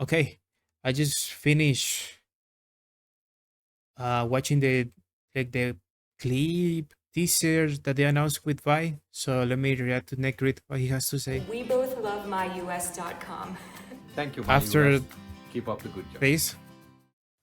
Okay, I just finished watching the clip teaser that they announced with Vi. So let me react to Negrit what he has to say. We both love myus.com. Thank you, my After US. Keep up the good job. this,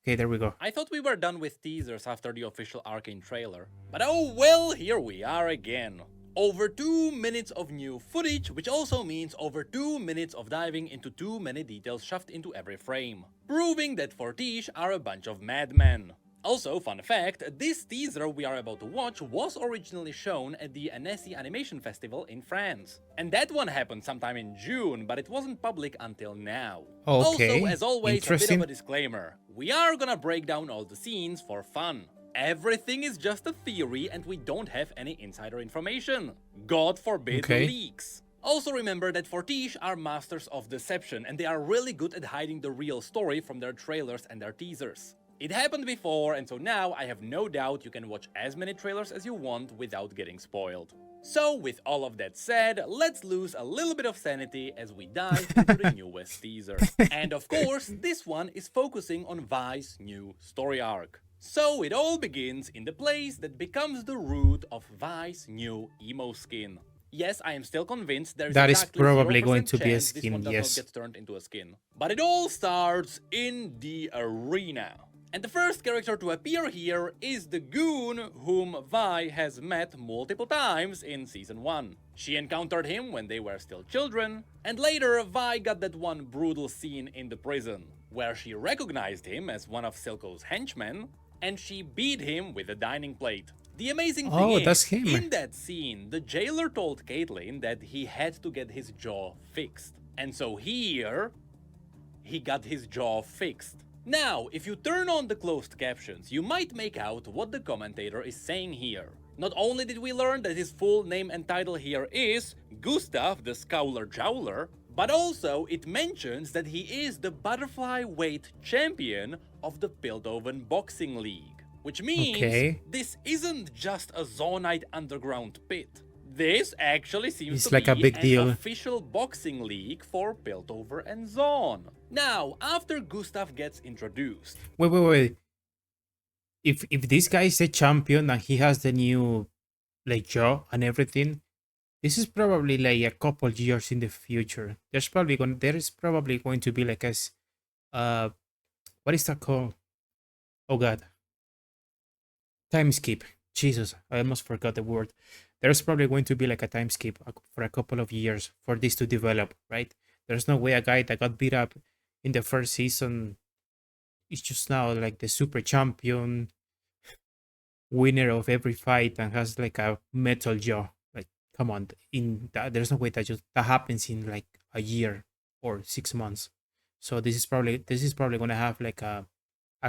okay, there we go. I thought we were done with teasers after the official Arcane trailer. But oh well, here we are again. Over 2 minutes of new footage, which also means over 2 minutes of diving into too many details shoved into every frame. Proving that Fortiche are a bunch of madmen. Also, fun fact, this teaser we are about to watch was originally shown at the Annecy Animation Festival in France. And that one happened sometime in June, but it wasn't public until now. Okay, Also, as always, a bit interesting. of a disclaimer. We are gonna break down all the scenes for fun. Everything is just a theory and we don't have any insider information. God forbid Okay. leaks. Also remember that Fortiche are masters of deception and they are really good at hiding the real story from their trailers and their teasers. It happened before, and so now I have no doubt you can watch as many trailers as you want without getting spoiled. So with all of that said, let's lose a little bit of sanity as we dive into the newest teaser. And of course, this one is focusing on Vi's new story arc. So it all begins in the place that becomes the root of Vi's new emo skin. Yes, I am still convinced there is That is exactly probably 0% going to be a chance this skin, one does yes. not get turned into a skin. But it all starts in the arena. And the first character to appear here is the goon whom Vi has met multiple times in Season 1. She encountered him when they were still children, and later Vi got that one brutal scene in the prison, where she recognized him as one of Silco's henchmen, and she beat him with a dining plate. The amazing thing Oh, is, that's him. in that scene, the jailer told Caitlin that he had to get his jaw fixed. And so here, he got his jaw fixed. Now, if you turn on the closed captions, you might make out what the commentator is saying here. Not only did we learn that his full name and title here is Gustav the Scowler Jowler, but also it mentions that he is the butterfly weight champion of the Piltover Boxing League. Which means Okay. this isn't just a Zonite underground pit. This actually seems It's to like be a big an deal. official boxing league for Piltover and Zon. Now, after Gustav gets introduced, Wait. If this guy is a champion and he has the new like jaw and everything, this is probably like a couple years in the future. There is probably going to be like what is that called? Oh god. Time skip. Jesus, I almost forgot the word. There's probably going to be like a time skip for a couple of years for this to develop, right? There's no way a guy that got beat up in the first season is just now like the super champion, winner of every fight, and has like a metal jaw. Like, come on, there's no way that happens in like a year or 6 months. So this is probably gonna have like a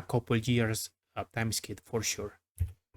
couple years time skip for sure.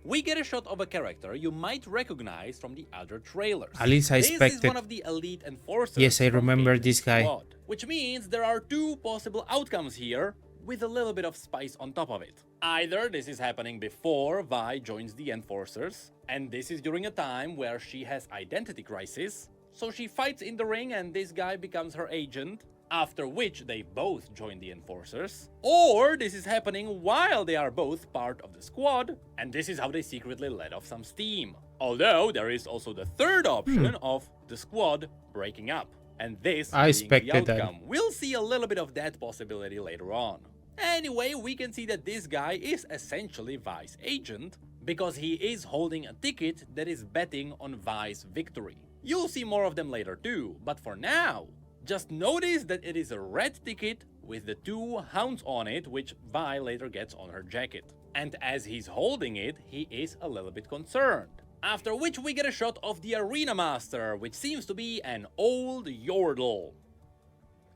we get a shot of a character you might recognize from the other trailers. At least I This is expected. one of the elite enforcers. Yes, I from remember Agent this guy. Squad, which means there are two possible outcomes here, with a little bit of spice on top of it. Either this is happening before Vi joins the enforcers, and this is during a time where she has identity crisis, so she fights in the ring and this guy becomes her agent, after which they both join the enforcers. Or this is happening while they are both part of the squad, and this is how they secretly let off some steam. Although there is also the third option of the squad breaking up, and this I being expected the that. outcome. We'll see a little bit of that possibility later on. Anyway, we can see that this guy is essentially Vi's agent, because he is holding a ticket that is betting on Vi's victory. You'll see more of them later too, but for now, just notice that it is a red ticket with the two hounds on it, which Vi later gets on her jacket. And as he's holding it, he is a little bit concerned. After which we get a shot of the Arena Master, which seems to be an old Yordle.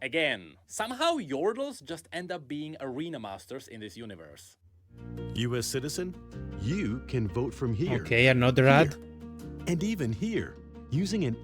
Again, somehow Yordles just end up being Arena Masters in this universe. U.S. citizen, you can vote from here. Okay, another ad. here, and even here, using an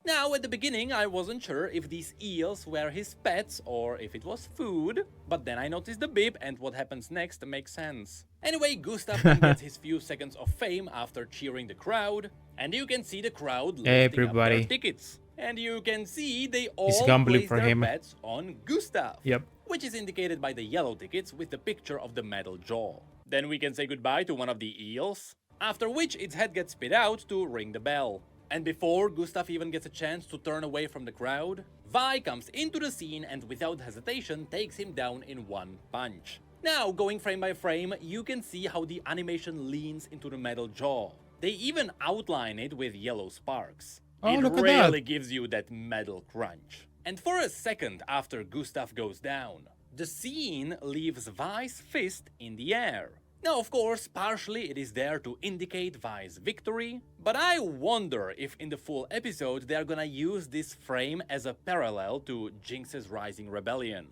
Now, at the beginning, I wasn't sure if these eels were his pets or if it was food, but then I noticed the bib and what happens next makes sense. Anyway, Gustav then gets his few seconds of fame after cheering the crowd, and you can see the crowd lifting up Everybody. their tickets. And you can see they all He's gambling place for their him. bets on Gustav. Yep. which is indicated by the yellow tickets with the picture of the metal jaw. Then we can say goodbye to one of the eels, after which its head gets spit out to ring the bell. And before Gustav even gets a chance to turn away from the crowd, Vi comes into the scene and without hesitation takes him down in one punch. Now, going frame by frame, you can see how the animation leans into the metal jaw. They even outline it with yellow sparks. Oh, it look at really that. gives you that metal crunch. And for a second after Gustav goes down, the scene leaves Vi's fist in the air. Now, of course, partially it is there to indicate Vi's victory, but I wonder if in the full episode they are gonna use this frame as a parallel to Jinx's rising rebellion.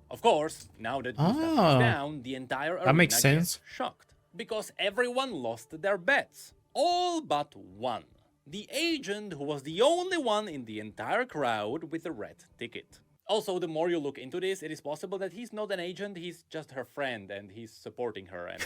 Of course, now that Gustav is down, the entire arena makes gets sense. shocked, because everyone lost their bets. All but one. The agent who was the only one in the entire crowd with a red ticket. Also, the more you look into this, it is possible that he's not an agent, he's just her friend and he's supporting her, and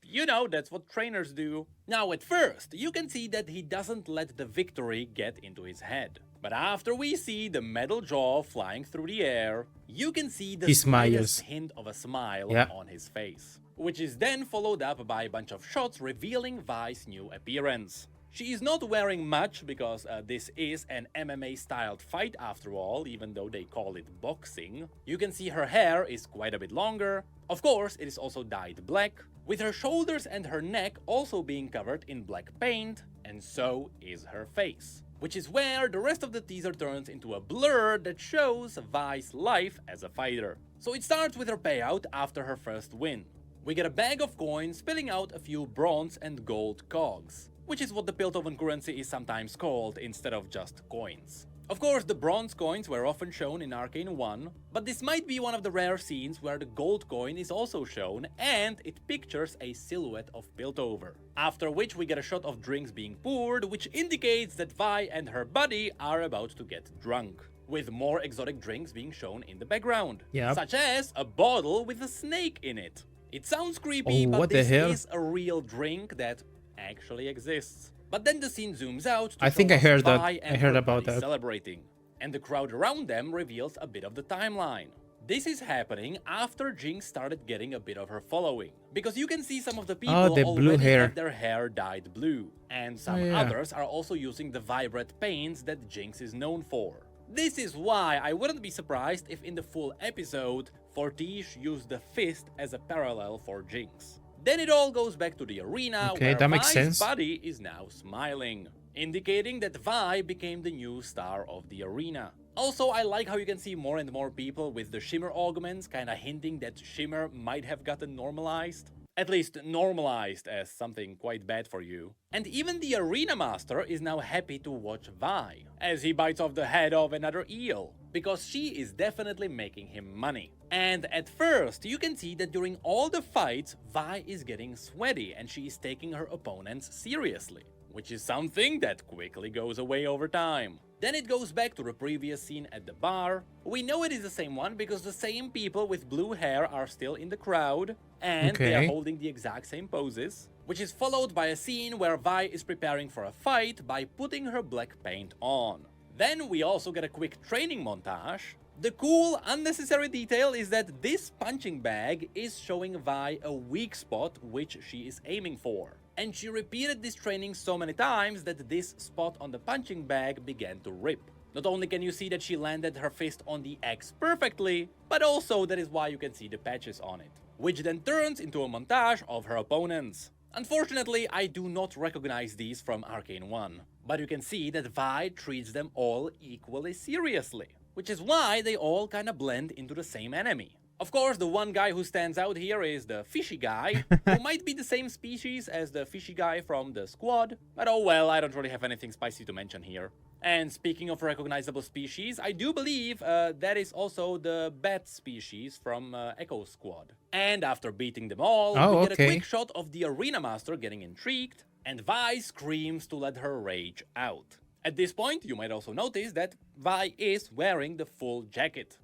you know, that's what trainers do. Now, at first, you can see that he doesn't let the victory get into his head. But after we see the metal jaw flying through the air, you can see the He slightest smiles. hint of a smile Yeah. on his face, which is then followed up by a bunch of shots revealing Vi's new appearance. She is not wearing much because this is an MMA-styled fight after all, even though they call it boxing. You can see her hair is quite a bit longer. Of course, it is also dyed black, with her shoulders and her neck also being covered in black paint, and so is her face. Which is where the rest of the teaser turns into a blur that shows Vi's life as a fighter. So it starts with her payout after her first win. We get a bag of coins spilling out a few bronze and gold cogs, which is what the Piltover currency is sometimes called instead of just coins. Of course, the bronze coins were often shown in Arcane 1, but this might be one of the rare scenes where the gold coin is also shown and it pictures a silhouette of Piltover. After which we get a shot of drinks being poured, which indicates that Vi and her buddy are about to get drunk, with more exotic drinks being shown in the background, Yep. such as a bottle with a snake in it. It sounds creepy, Oh, but what the this hell? is a real drink that actually exists. But then the scene zooms out to I think show I us heard that. Vi I and heard her about buddy that. celebrating, and the crowd around them reveals a bit of the timeline. This is happening after Jinx started getting a bit of her following, because you can see some of the people Oh, the blue already hair. have their hair dyed blue, and some Oh, yeah. others are also using the vibrant paints that Jinx is known for. This is why I wouldn't be surprised if in the full episode, Fortiche used the fist as a parallel for Jinx. Then it all goes back to the arena Okay, where that makes Vi's sense. body is now smiling, indicating that Vi became the new star of the arena. Also, I like how you can see more and more people with the shimmer augments, kinda hinting that shimmer might have gotten normalized. At least normalized as something quite bad for you. And even the arena master is now happy to watch Vi, as he bites off the head of another eel, because she is definitely making him money. And at first, you can see that during all the fights, Vi is getting sweaty and she is taking her opponents seriously, which is something that quickly goes away over time. Then it goes back to the previous scene at the bar. We know it is the same one because the same people with blue hair are still in the crowd, and they are Okay. holding the exact same poses, which is followed by a scene where Vi is preparing for a fight by putting her black paint on. Then we also get a quick training montage. The cool, unnecessary detail is that this punching bag is showing Vi a weak spot which she is aiming for. And she repeated this training so many times that this spot on the punching bag began to rip. Not only can you see that she landed her fist on the X perfectly, but also that is why you can see the patches on it, which then turns into a montage of her opponents. Unfortunately, I do not recognize these from Arcane 1, but you can see that Vi treats them all equally seriously, which is why they all kinda blend into the same enemy. Of course, the one guy who stands out here is the fishy guy, who might be the same species as the fishy guy from the squad, but oh well, I don't really have anything spicy to mention here. And speaking of recognizable species, I do believe that is also the bat species from Echo Squad. And after beating them all, Oh, we get okay. a quick shot of the arena master getting intrigued, and Vi screams to let her rage out. At this point, you might also notice that Vi is wearing the full jacket.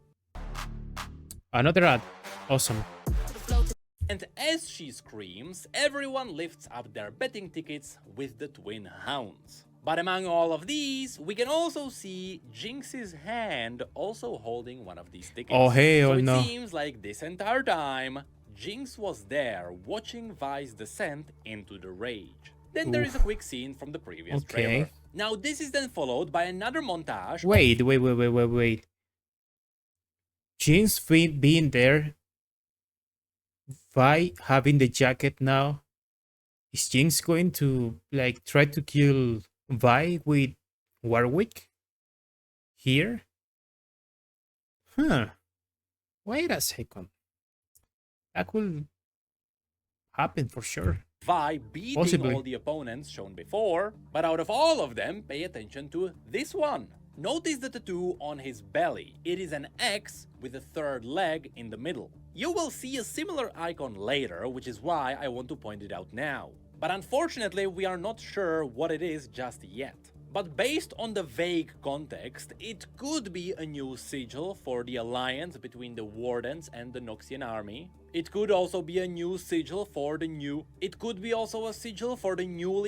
Another ad. Awesome. And as she screams, everyone lifts up their betting tickets with the twin hounds. But among all of these, we can also see Jinx's hand also holding one of these tickets. Oh, hell so it no. seems like this entire time, Jinx was there watching Vi's descent into the rage. Then there is a quick scene from the previous trailer. Now this is then followed by another montage. Wait. Jinx being there, Vi having the jacket now. Is Jinx going to like try to kill Vi with Warwick? Here? Huh. Wait a second. That could happen for sure. Vi beating all the opponents shown before, but out of all of them, pay attention to this one. Notice the tattoo on his belly. It is an X with a third leg in the middle. You will see a similar icon later, which is why I want to point it out now. But unfortunately, we are not sure what it is just yet. But based on the vague context, it could be a new sigil for the alliance between the Wardens and the Noxian army. It could also be a new sigil for the newly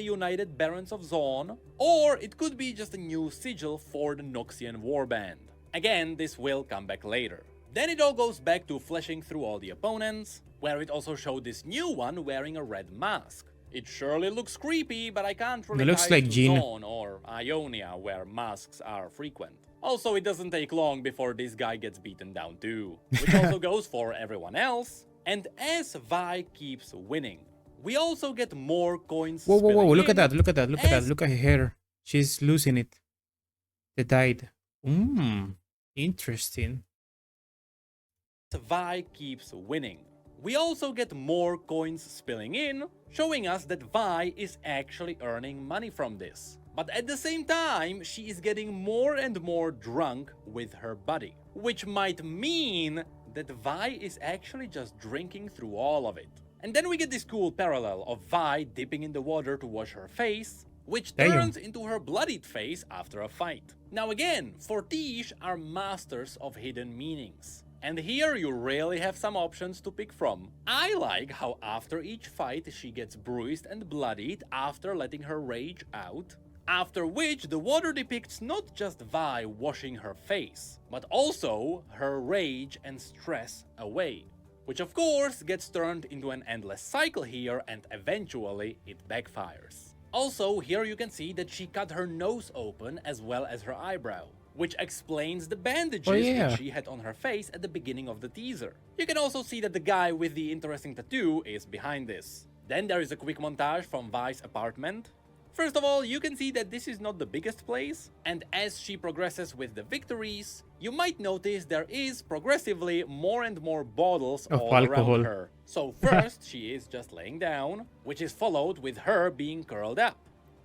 united Barons of Zaun, or it could be just a new sigil for the Noxian warband. Again, this will come back later. Then it all goes back to fleshing through all the opponents, where it also showed this new one wearing a red mask. It surely looks creepy, but I can't really looks tie like it to Jean. Zaun or Ionia, where masks are frequent. Also, it doesn't take long before this guy gets beaten down too, which also goes for everyone else. And as Vi keeps winning, we also get more coins. Whoa, look at in that, look at her hair. She's losing it. The dyed. Interesting. Vi keeps winning. We also get more coins spilling in, showing us that Vi is actually earning money from this. But at the same time, she is getting more and more drunk with her buddy, which might mean that Vi is actually just drinking through all of it. And then we get this cool parallel of Vi dipping in the water to wash her face, which turns into her bloodied face after a fight. Now again, Fortiche are masters of hidden meanings. And here you really have some options to pick from. I like how after each fight she gets bruised and bloodied after letting her rage out, after which the water depicts not just Vi washing her face, but also her rage and stress away. Which of course gets turned into an endless cycle here and eventually it backfires. Also, here you can see that she cut her nose open as well as her eyebrow, which explains the bandages that she had on her face at the beginning of the teaser. You can also see that the guy with the interesting tattoo is behind this. Then there is a quick montage from Vi's apartment. First of all, you can see that this is not the biggest place, and as she progresses with the victories, you might notice there is progressively more and more bottles all around her. So first, she is just laying down, which is followed with her being curled up.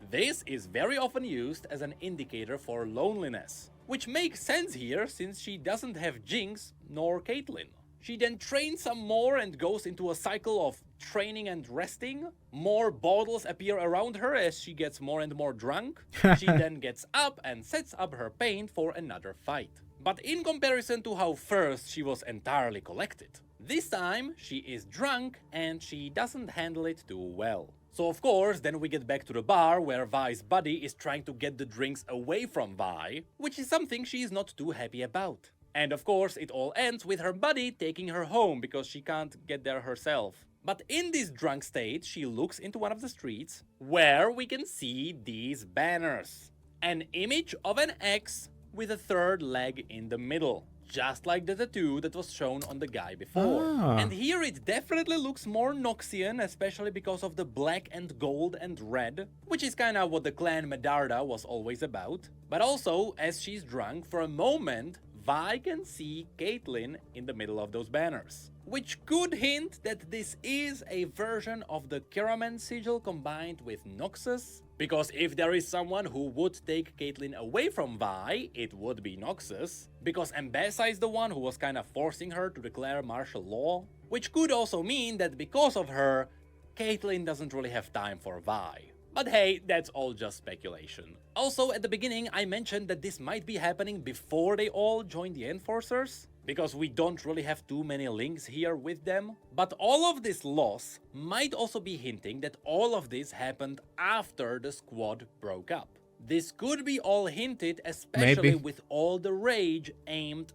This is very often used as an indicator for loneliness, which makes sense here since she doesn't have Jinx nor Caitlyn. She then trains some more and goes into a cycle of training and resting. More bottles appear around her as she gets more and more drunk. She then gets up and sets up her paint for another fight. But in comparison to how first she was entirely collected, this time she is drunk and she doesn't handle it too well. So of course, then we get back to the bar where Vi's buddy is trying to get the drinks away from Vi, which is something she is not too happy about. And of course, it all ends with her buddy taking her home because she can't get there herself. But in this drunk state, she looks into one of the streets where we can see these banners. An image of an X with a third leg in the middle, just like the tattoo that was shown on the guy before. And here it definitely looks more Noxian, especially because of the black and gold and red, which is kinda what the clan Medarda was always about. But also, as she's drunk, for a moment, Vi can see Caitlyn in the middle of those banners, which could hint that this is a version of the Kiraman sigil combined with Noxus, because if there is someone who would take Caitlyn away from Vi, it would be Noxus, because Ambessa is the one who was kinda forcing her to declare martial law, which could also mean that because of her, Caitlyn doesn't really have time for Vi. But hey, that's all just speculation. Also, at the beginning, I mentioned that this might be happening before they all join the Enforcers, because we don't really have too many links here with them. But all of this loss might also be hinting that all of this happened after the squad broke up. This could be all hinted, especially Maybe. with all the rage aimed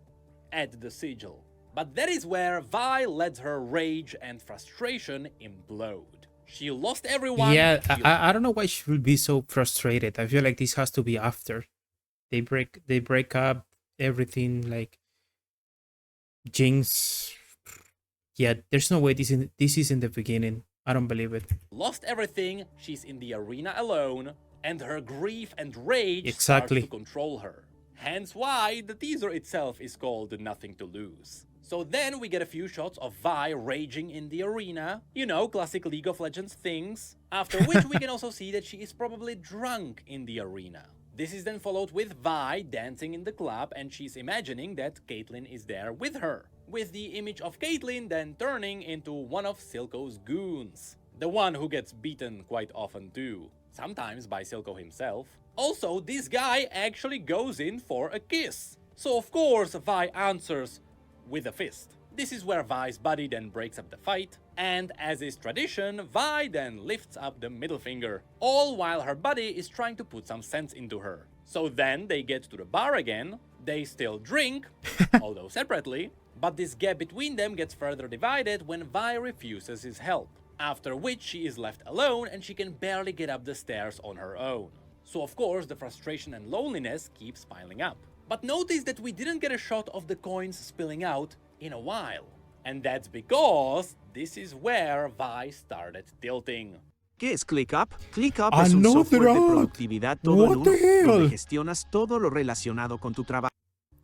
at the sigil. But that is where Vi lets her rage and frustration implode. She lost everyone. Yeah, I don't know why she would be so frustrated. I feel like this has to be after they break up everything, like Jinx. Yeah, there's no way this is in the beginning. I don't believe it. Lost everything, she's in the arena alone, and her grief and rage Exactly. starts to control her. Hence why the teaser itself is called Nothing to Lose. So then we get a few shots of Vi raging in the arena, you know, classic League of Legends things, after which we can also see that she is probably drunk in the arena. This is then followed with Vi dancing in the club, and she's imagining that Caitlyn is there with her, with the image of Caitlyn then turning into one of Silco's goons. The one who gets beaten quite often too, sometimes by Silco himself. Also, this guy actually goes in for a kiss. So of course Vi answers with a fist. This is where Vi's body then breaks up the fight, and as is tradition, Vi then lifts up the middle finger, all while her body is trying to put some sense into her. So then they get to the bar again, they still drink, although separately, but this gap between them gets further divided when Vi refuses his help, after which she is left alone and she can barely get up the stairs on her own. So of course the frustration and loneliness keeps piling up. But notice that we didn't get a shot of the coins spilling out in a while. And that's because this is where Vi started tilting. ¿Qué es ClickUp? ClickUp es un Another software de app. productividad todo en What uno, the hell? donde gestionas todo lo relacionado con tu trabajo.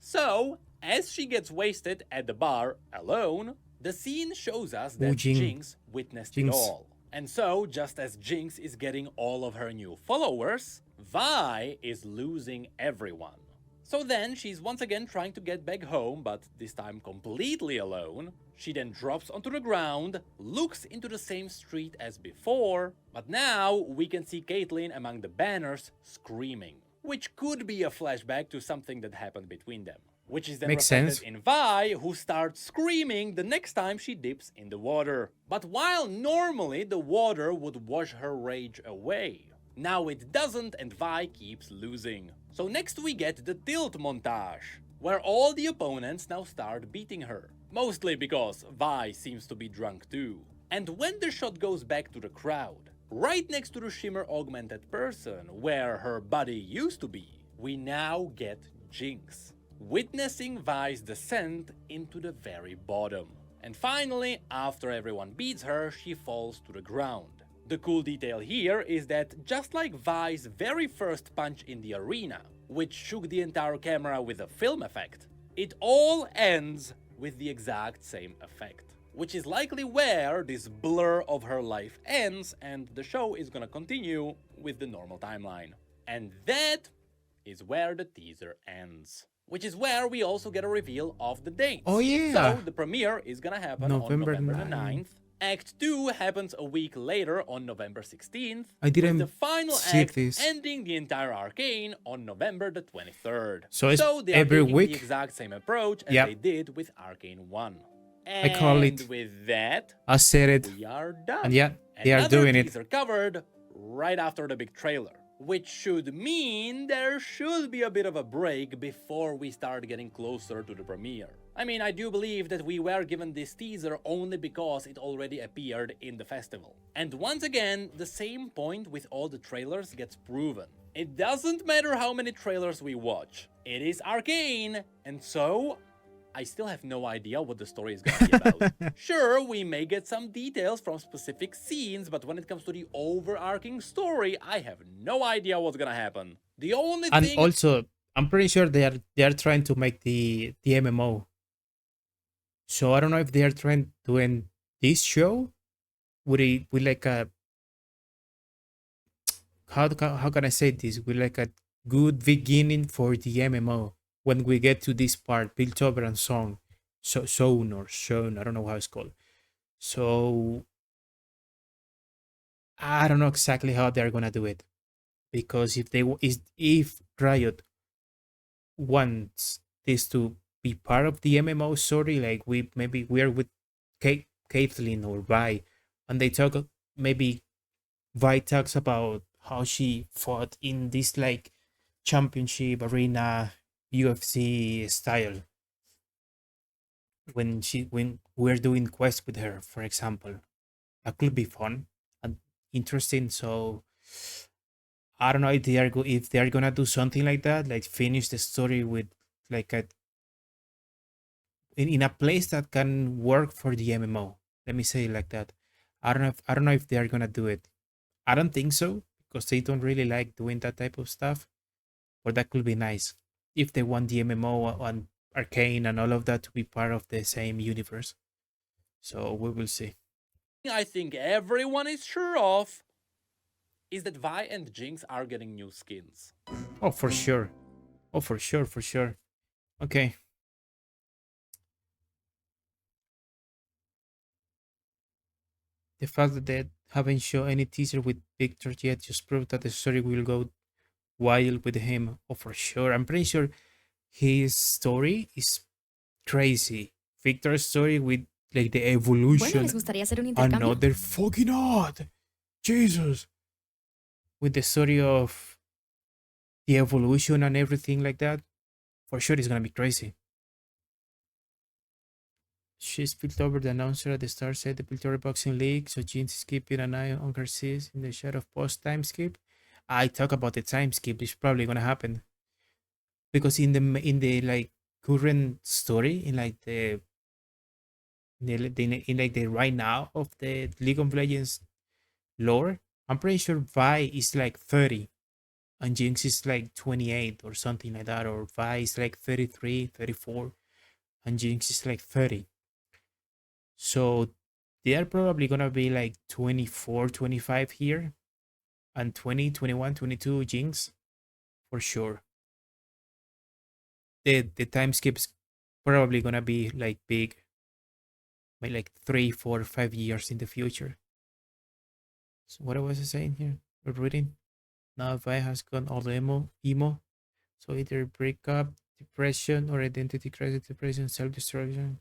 So, as she gets wasted at the bar alone, the scene shows us that Jinx witnessed it all. And so, just as Jinx is getting all of her new followers, Vi is losing everyone. So then she's once again trying to get back home, but this time completely alone. She then drops onto the ground, looks into the same street as before, but now we can see Caitlyn among the banners screaming, which could be a flashback to something that happened between them. Which is then Makes reflected sense. in Vi, who starts screaming the next time she dips in the water. But while normally the water would wash her rage away, now it doesn't and Vi keeps losing. So next we get the tilt montage, where all the opponents now start beating her. Mostly because Vi seems to be drunk too. And when the shot goes back to the crowd, right next to the shimmer augmented person, where her body used to be, we now get Jinx, witnessing Vi's descent into the very bottom. And finally, after everyone beats her, she falls to the ground. The cool detail here is that just like Vi's very first punch in the arena, which shook the entire camera with a film effect, it all ends with the exact same effect. Which is likely where this blur of her life ends and the show is gonna continue with the normal timeline. And that is where the teaser ends. Which is where we also get a reveal of the dates. Oh yeah. So the premiere is gonna happen November on November 9th. 9th. Act 2 happens a week later on November 16th. I didn't with the final see act this. ending the entire Arcane on November the 23rd. So it's they are every taking week? the exact same approach as Yep. they did with Arcane 1. I call And it- with that, I said it. we are done. And yeah, they are Another doing it. teaser covered right after the big trailer, which should mean there should be a bit of a break before we start getting closer to the premiere. I mean, I do believe that we were given this teaser only because it already appeared in the festival. And once again, the same point with all the trailers gets proven. It doesn't matter how many trailers we watch. It is Arcane, and so I still have no idea what the story is going to be about. Sure, we may get some details from specific scenes, but when it comes to the overarching story, I have no idea what's going to happen. The only And thing... also, I'm pretty sure they are trying to make the MMO. So I don't know if they are trying to end this show with like a how can I say this, with like a good beginning for the MMO when we get to this part, Piltover and Song, Zone or Zone, I don't know how it's called. So I don't know exactly how they're gonna do it, because if Riot wants this to be part of the MMO story, like we're with Caitlyn or Vi, and they talk, maybe Vi talks about how she fought in this like championship arena UFC style when we're doing quests with her, for example. That could be fun and interesting. So I don't know if if they are gonna do something like that, like finish the story with like in a place that can work for the MMO. Let me say it like that. I don't know if they are gonna do it. I don't think so because they don't really like doing that type of stuff. But that could be nice if they want the MMO and Arcane and all of that to be part of the same universe. So we will see. I think everyone is sure of is that Vi and Jinx are getting new skins. Oh, for sure. Oh, for sure, for sure. Okay. The fact that they haven't shown any teaser with Victor yet just proves that the story will go wild with him. Oh, for sure. I'm pretty sure his story is crazy. Victor's story with like the Bueno, evolution. ¿les gustaría hacer un intercambio? Another fucking odd. Jesus. With the story of the evolution and everything like that, for sure it's gonna be crazy. She's spilled over the announcer at the start said the Piltover Boxing League, so Jinx is keeping an eye on her sis in the shadow of post time skip. I talk about the time skip, it's probably gonna happen. Because in the like current story, in like in like the right now of the League of Legends lore, I'm pretty sure Vi is like 30 and Jinx is like 28 or something like that, or Vi is like 33, 34, and Jinx is like 30. So they are probably gonna be like 24, 25 here, and 20, 21, 22 Jinx for sure. The time skip's probably gonna be like big by like 3, 4, 5 years in the future. So what was I saying here? We're reading. Now Vi has gone all emo. So either breakup, depression, or identity crisis, depression, self-destruction.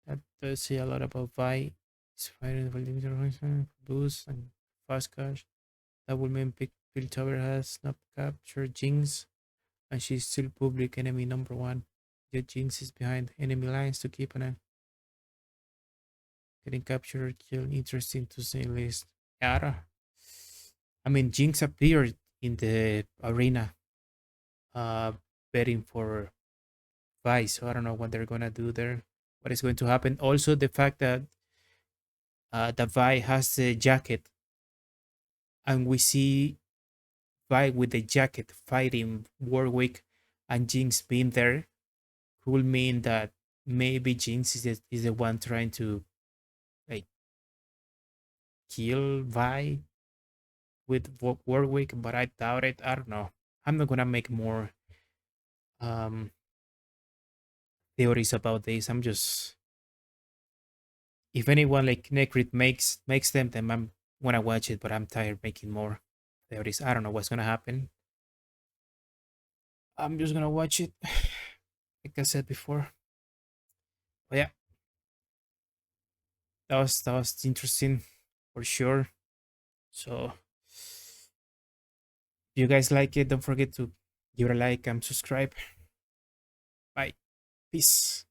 That does say a lot about Vi. It's fighting for boost and fast cash. That will mean Piltover has snap captured Jinx, and she's still public enemy number one. Yet Jinx is behind enemy lines to keep an eye. Getting captured or killed, interesting to say least. Yara. I mean, Jinx appeared in the arena, uh, betting for Vi, so I don't know what they're gonna do there. What is going to happen? Also, the fact that that Vi has the jacket, and we see Vi with the jacket fighting Warwick and Jinx being there, could mean that maybe Jinx is the one trying to like kill Vi with Warwick, but I doubt it. I don't know. I'm not gonna make more um theories about this. I'm just, if anyone like Necrit makes them, then I'm gonna watch it. But I'm tired making more theories. I don't know what's gonna happen. I'm just gonna watch it, like I said before. But yeah, that was interesting for sure. So if you guys like it, don't forget to give it a like and subscribe. Bye. Peace.